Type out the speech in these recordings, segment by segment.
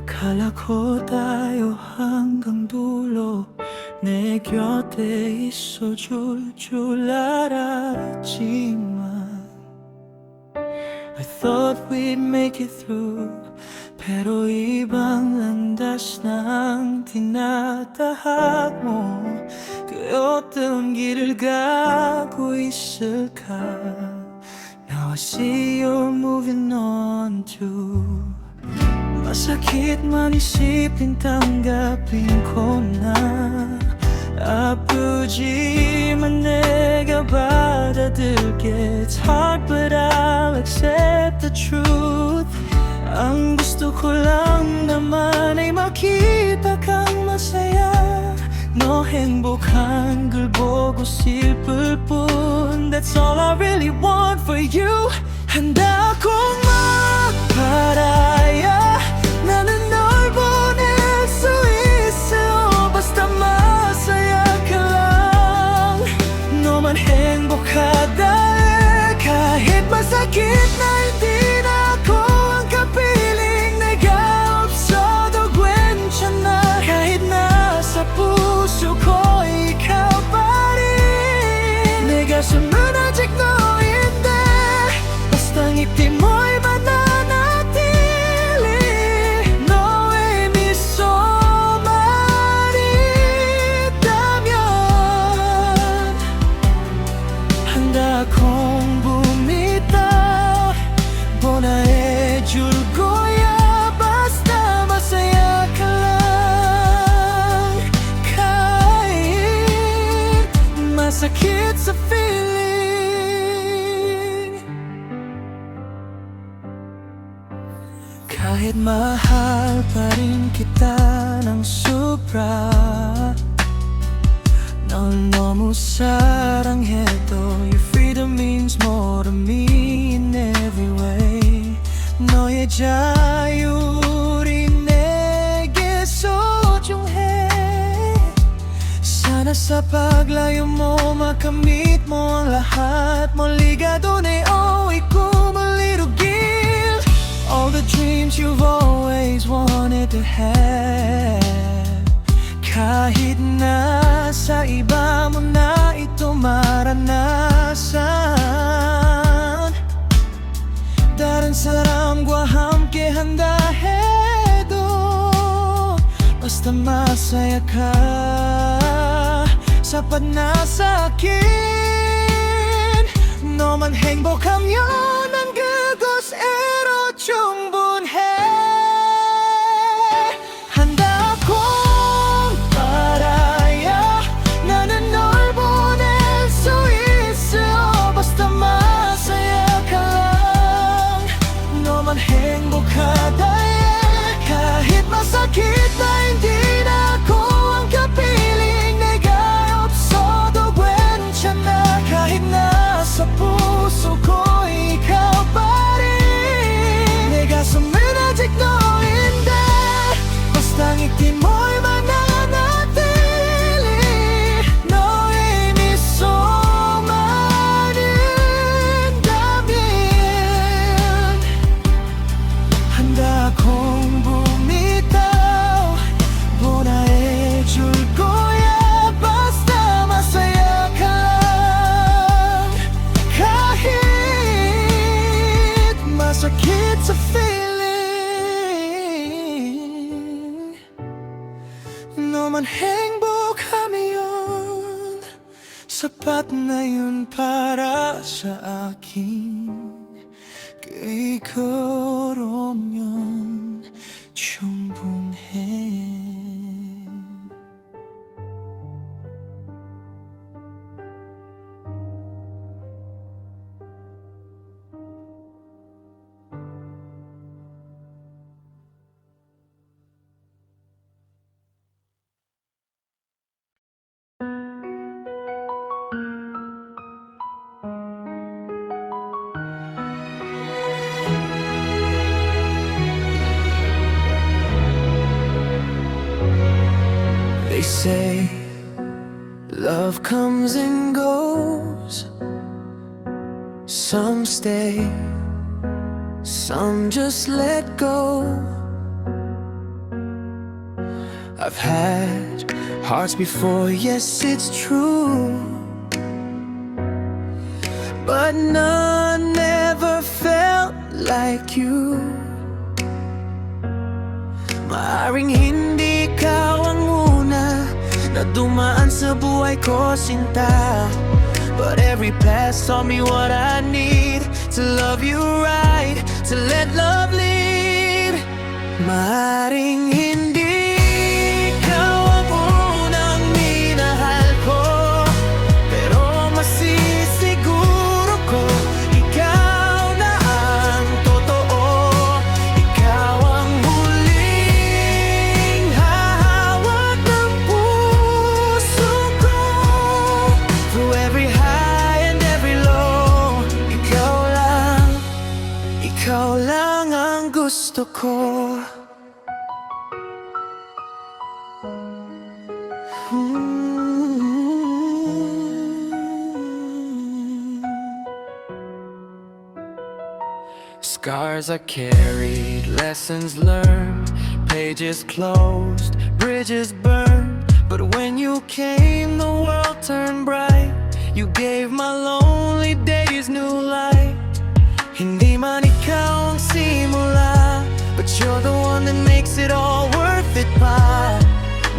Akala ko tayo hanggang dulo 내 곁에 있어줄 줄 알았지만 I thought we'd make it through Pero ibang landas na ang tinatahak mo 그 어떤 길을 가고 있을까 Now I see you're moving on too Masakit man isipin tanggapin ko na 아프지만 내가 받아들게 It's hard but I'll accept the truth Ang gusto ko lang naman ay makita kang masaya 너 행복한 걸 보고 슬플 뿐 That's all I really want for you 한다 akong magparaya 나는 널 보낼 수 있어 Basta masaya ka lang 너만 행복하다 해 kahit masakit na hindi na ako ang kapiling 내가 없어도 괜찮아 kahit nasa puso ko ikaw pa rin 내 가슴은 아직 너인데 basta ngiti mo'y mananatili 너의 미소만 있다면 한다 akong bumitaw 보나해줄 거야 basta masaya ka lang kahit masakit sa feeling kahit mahal pa rin kita ng sobra 넌 너무 사랑해도 Your freedom means more to me in every way 너의 자율이 내게 소중해 Sana sa paglayo mo makamit mo ang lahat 멀리 가도 내 오이 꿈을 이루길 All the dreams you've always wanted to have kahit nasa iba mo na ito maranasan 다른 사람과 함께 한다 해도 basta masaya ka sapat na sa'kin 너만 행복하면 난 그곳에로 충분해 한다 akong 말아야 나는 널 보낼 수 있어 basta masaya ka lang 너만 행복하다 해 kahit masakit na hindi na ako ang kapiling 내가 없어도 괜찮아 kahit nasa puso ko ikaw pa rin 내 가슴은 아직 너인데 basta ngiti mo'y mananatili 너의 미소만 있다면 한다 akong bumitaw 보나해줄 거야 basta masaya ka lang kahit masakit sa feeling 너만 행복하면 sapat na yun para sa akin 그거로면 충분해 They say love comes and goes Some stay, some just let go I've had hearts before, yes, it's true, but none ever felt like you. Maaring hindi ikaw ang una na dumaan sa buhay ko, sinta, but every pass taught me what I need to love you right, to let love lead. Maaring hindi ikaw ang unang minahal ko, pero masisiguro ko ikaw na ang totoo. Ikaw ang huling hahawak ng puso ko. Through every high and every low, ikaw lang ang gusto ko. Scars are carried, lessons learned, pages closed, bridges burned. But when you came, the world turned bright. You gave my lonely days new light. Hindi man ikaw ang simula, but you're the one that makes it all worth it pa.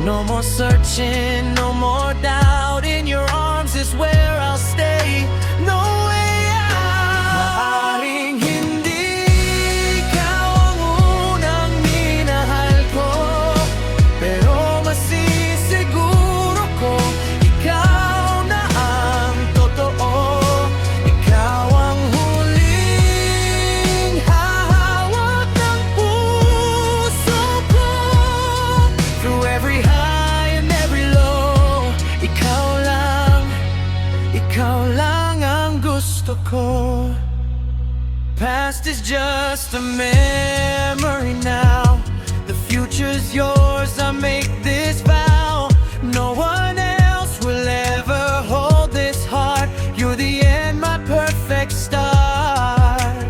No more searching, no more doubt. In your arms is where I'll stay. No way out. Maaring hindi ikaw ang unang minahal ko, pero masisiguro ko ikaw na ang totoo. Ikaw ang huling hahawak ng puso ko. Through every high and every low, ikaw lang ang gusto ko. Past is just a memory now. The future's yours, I make this vow. No one else will ever hold this heart. You're the end, my perfect start.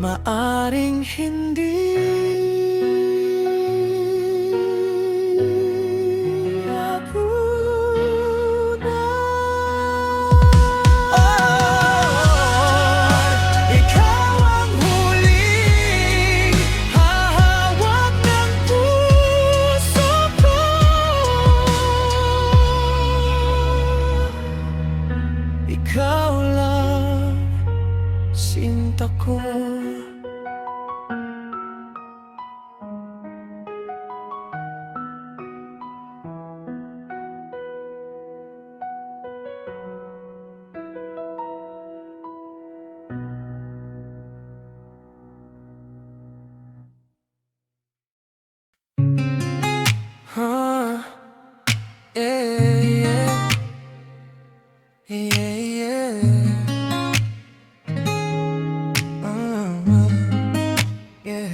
Maaring hindi ikaw lang, sinta ko. Yeah, yeah. Yeah.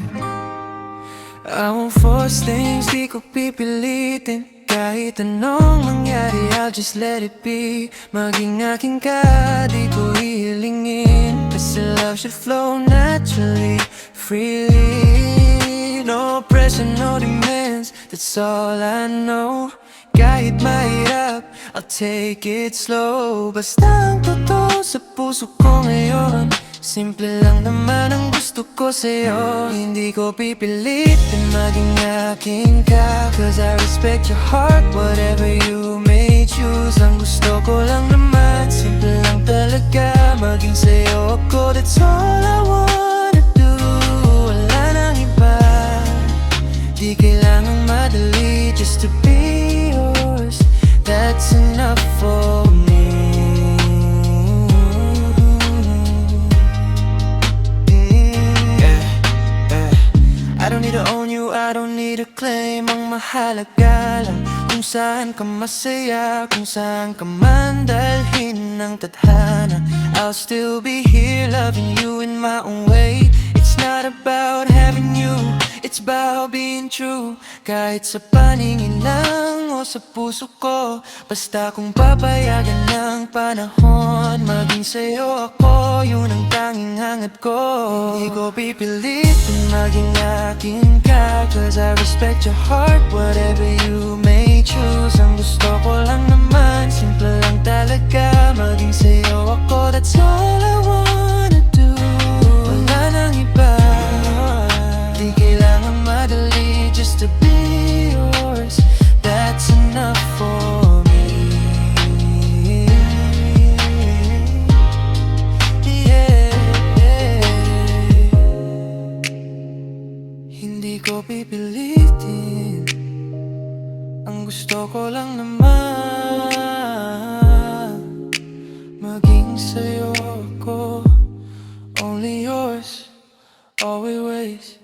I won't force things, di ko pipilitin. Kahit anong mangyari, I'll just let it be. Maging akin ka, di ko hihilingin. Kasi love should flow naturally, freely. No pressure, no demands, that's all I know. Kahit mahirap, I'll take it slow. Basta ang totoo sa puso ko ngayon. Simple lang naman ang gusto ko sa'yo. Hindi ko pipilitin maging akin ka, cause I respect your heart, whatever you may choose. Ang gusto ko lang naman, simple lang talaga. Maging sa'yo ako, that's all I wanna do. Wala nang iba, di kailangang madali. Just to be yours, that's enough for me. I don't need to own you, I don't need to claim. Ang mahalaga lang kung saan ka masaya, kung saan ka man dalhin ng tadhana. I'll still be here loving you in my own way. It's not about having you, It's about being true. Kahit sa paningin lang o sa puso ko, basta kung papayagan ng panahon, maging sa'yo ako, yun ang tanging hangad ko. Hindi ko pipilitin maging akin ka, cause I respect your heart, whatever you may choose. Ang gusto ko lang naman, simple lang talaga, maging sa'yo ako, that's all I wanna do. Wala nang iba, di kailangan madali, just to be yours, that's enough for me. Yeah. Hindi ko pipilitin, ang gusto ko lang naman, maging sa'yo ako, only yours, always.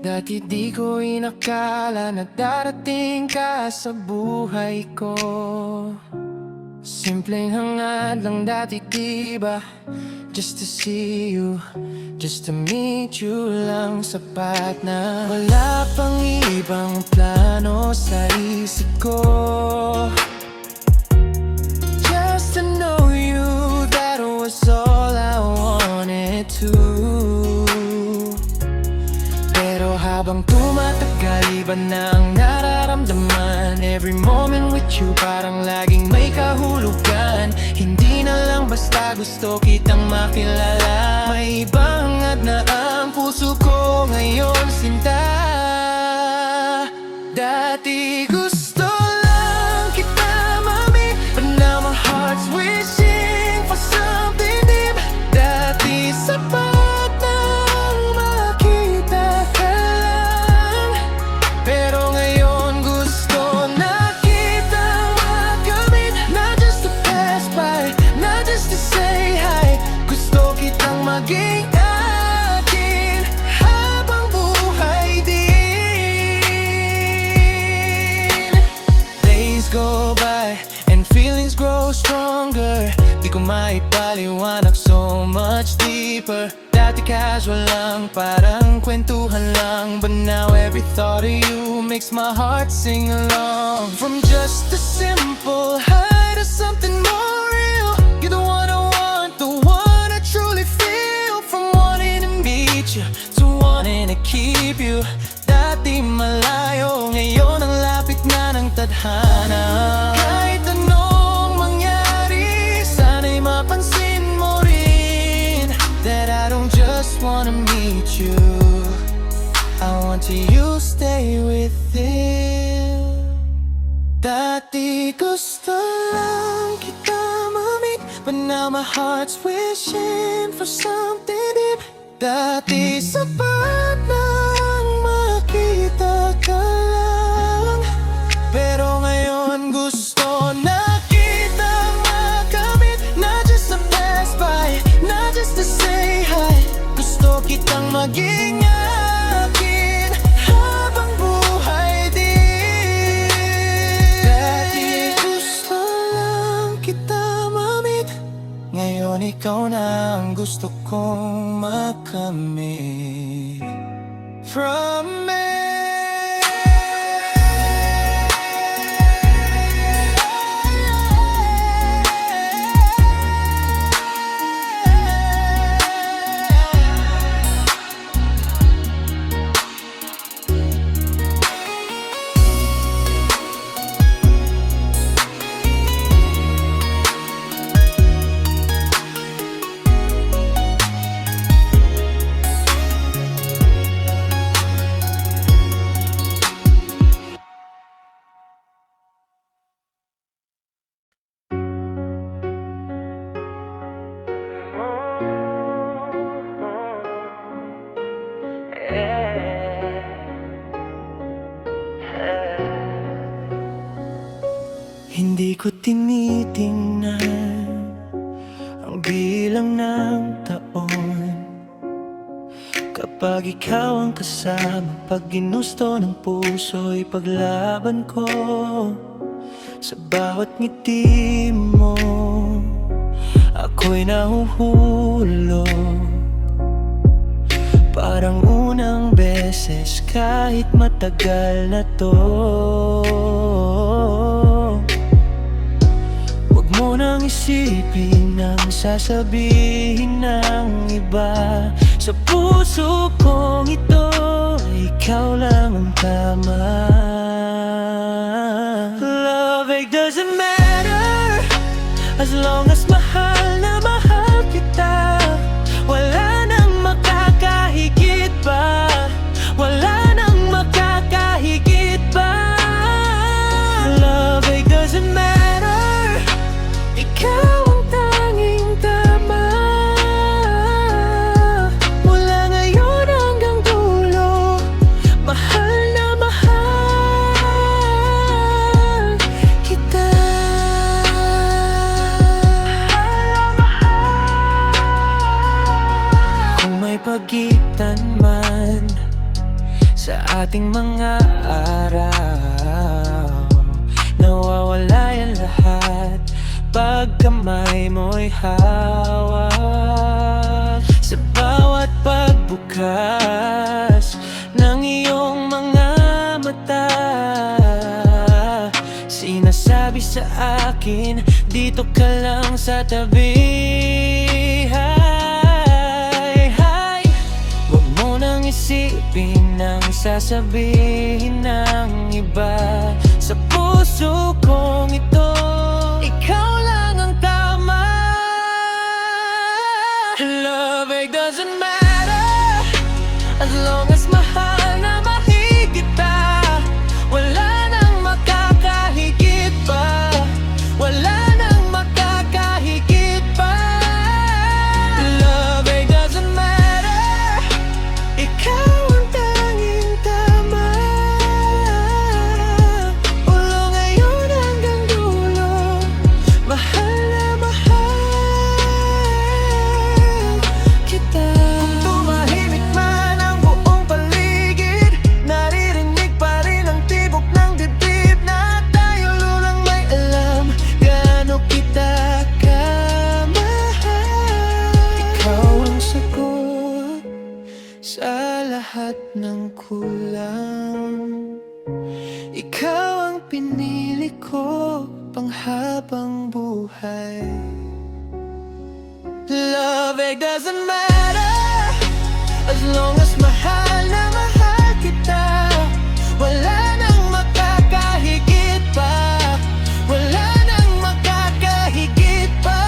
Dati di ko inakala na darating ka sa buhay ko. Simpleng hangad lang dati diba, just to see you, just to meet you lang sapat na. Wala pang ibang plano sa isip ko, just to know you, that was all I wanted to. Pero habang tumatagal, iba na ang nararamdaman. Every moment with you, parang laging may kahulugan. Hindi na lang basta gusto kitang makilala. May ibang na ang puso ko ngayon, sinta. Dati gusto lang kita mami, but now my heart's wishing for something deep. Dati sapat maging akin habang buhay din. Days go by and feelings grow stronger. Di ko maipaliwanag, so much deeper. Dati casual lang, parang kwentuhan lang, but now every thought of you makes my heart sing along. From just a simple hi to something more real, you're the one I want, the one I truly feel. From wanting to meet you to wanting to keep you. Dati malayo, ngayon ang lapit na ng tadhana. Kahit anong mangyari, sana'y mapansin mo rin that I don't just wanna meet you, I want to you stay within. Dati gusto lang kita ma-meet, but now my heart's wishing for something deep. Dati sapat nang makita ka lang, pero ngayon gusto na kitang makamit. Not just to pass by, not just to say hi. Gusto kitang maging akin habang buhay din. Dati gusto lang kita ma-meet, ngayon ikaw na ang gusto kong makamit. From me. ko tinitingnan ang bilang ng taon. Kapag ikaw ang kasama, pag ginusto ng puso'y paglaban ko. Sa bawat ngiti mo, ako'y nahuhulog. Parang unang beses kahit matagal na to. Huwag mo nang isipin ang sasabihin ng iba. Sa puso kong ito, ikaw lang ang tama. Love, it doesn't matter as long as mahal na mahal kita. Wala nang makakahigit pa, wala nang makakahigit pa. Love, it doesn't matter, ikaw ang tanging tama. Mula ngayon hanggang dulo, mahal na mahal kita. Kung may pagitan man sa ating mga araw, nawawala yan lahat pag kamay mo'y hawak. Sa bawat pagbukas ng iyong mga mata, sinasabi sa akin, dito ka lang sa tabi. Huwag mo nang isipin ang sasabihin ng iba. Sa puso kong ito, ikaw lang ang tama. Love, it doesn't matter as long as mahal na mahigit ka. Wala nang makakahigit pa, wala nang makakahigit pa. Love, it doesn't matter, ikaw ang tanging tama. Mula ngayon hanggang dulo, mahal na mahal kita. Kung tumahimik man ang buong paligid, naririnig pa rin ang tibok ng dibdib, na tayo lulang may alam gaano kita kamahal. Ikaw ang sagot sa lahat ng kulang. Ikaw ang pinili ko panghabang buhay. Love, it doesn't matter as long as mahal na mahal kita. Wala nang makakahigit pa, wala nang makakahigit pa.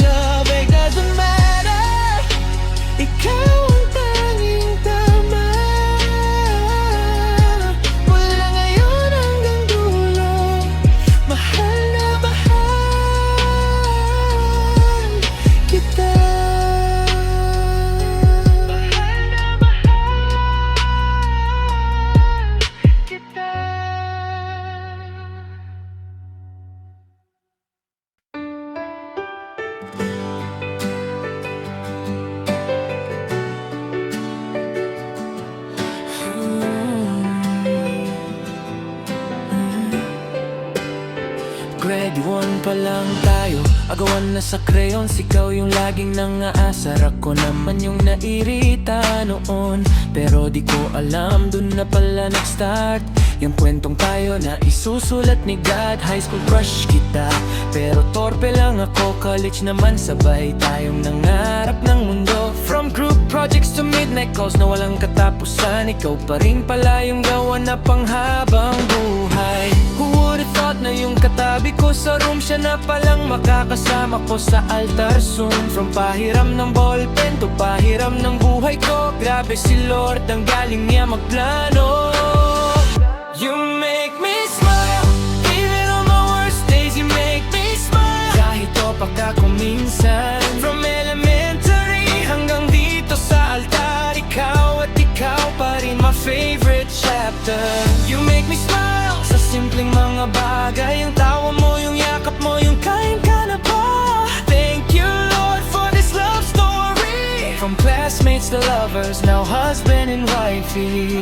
Love, it doesn't matter, ikaw ang tanging tama. Mula ngayon hanggang dulo, mahal na mahal kita. Mahal na mahal kita. Grade 1 pa lang tayo, agawan na sa crayon. Ikaw yung laging nangaasar, ako naman yung nairita noon. Pero di ko alam, dun na pala nag-start yung kwentong tayo na isusulat ni God. High school crush kita, pero torpe lang ako. College naman, sabay tayong nangarap ng mundo. From group projects to midnight calls na walang katapusan, ikaw pa rin pala yung gawa na panghabang buhay. Who would've thought na yung katabi ko sa room, siya na palang makakasama ko sa altar soon. From pahiram ng ballpen to pahiram ng buhay ko, grabe si Lord, ang galing niya magplano. You make me smile, even on my worst days you make me smile. Kahit topak ako minsan, from elementary hanggang dito sa altar, ikaw pa rin my favorite chapter. You make me smile sa simpleng mga mga bagay, yung tawa mo, yung yakap mo, yung kain ka na ba. Thank you Lord for this love story. From classmates to lovers, now husband and wifey.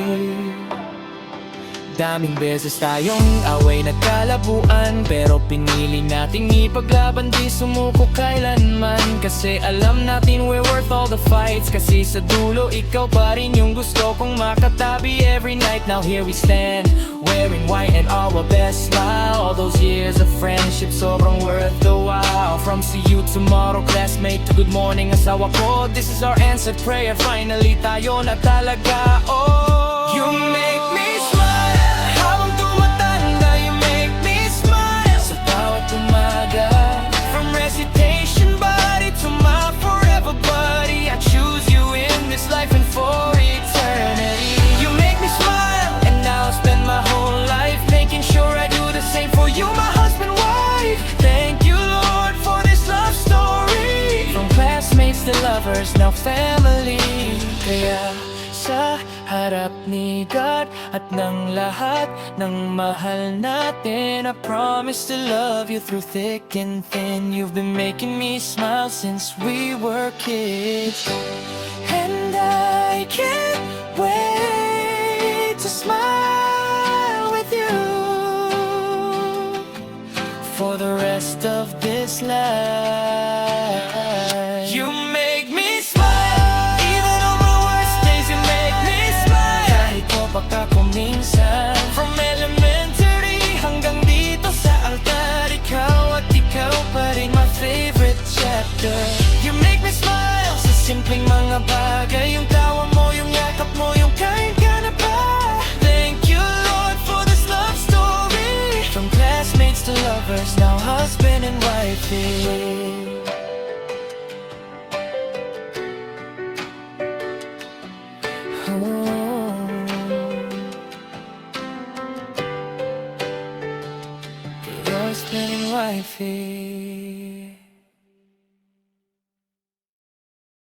Daming beses tayong away nagkalabuan, pero pinili nating ipaglaban, di sumuko kailanman. Kasi alam natin we're worth all the fights, kasi sa dulo ikaw pa rin yung gusto kong makatabi every night. Now here we stand, wearing white and our best smile. All those years of friendship, sobrang worth the while. From see you tomorrow classmate to good morning asawa ko, this is our answered prayer. Finally tayo na talaga, oh. You make me the lovers, now family. Kaya sa harap ni God at ng lahat ng mahal natin, I promise to love you through thick and thin. You've been making me smile since we were kids, and I can't wait to smile with you for the rest of this life. You make me smile, even on my worst days you make me smile. Kahit ko baka kuminsan, from elementary hanggang dito sa altar, ikaw pa rin my favorite chapter. You make me smile sa simpleng mga bagay, yung tawa mo, yung yakap mo, yung kain ka na ba. Thank you Lord for this love story. From classmates to lovers, now husband and wifey. Husband and wifey.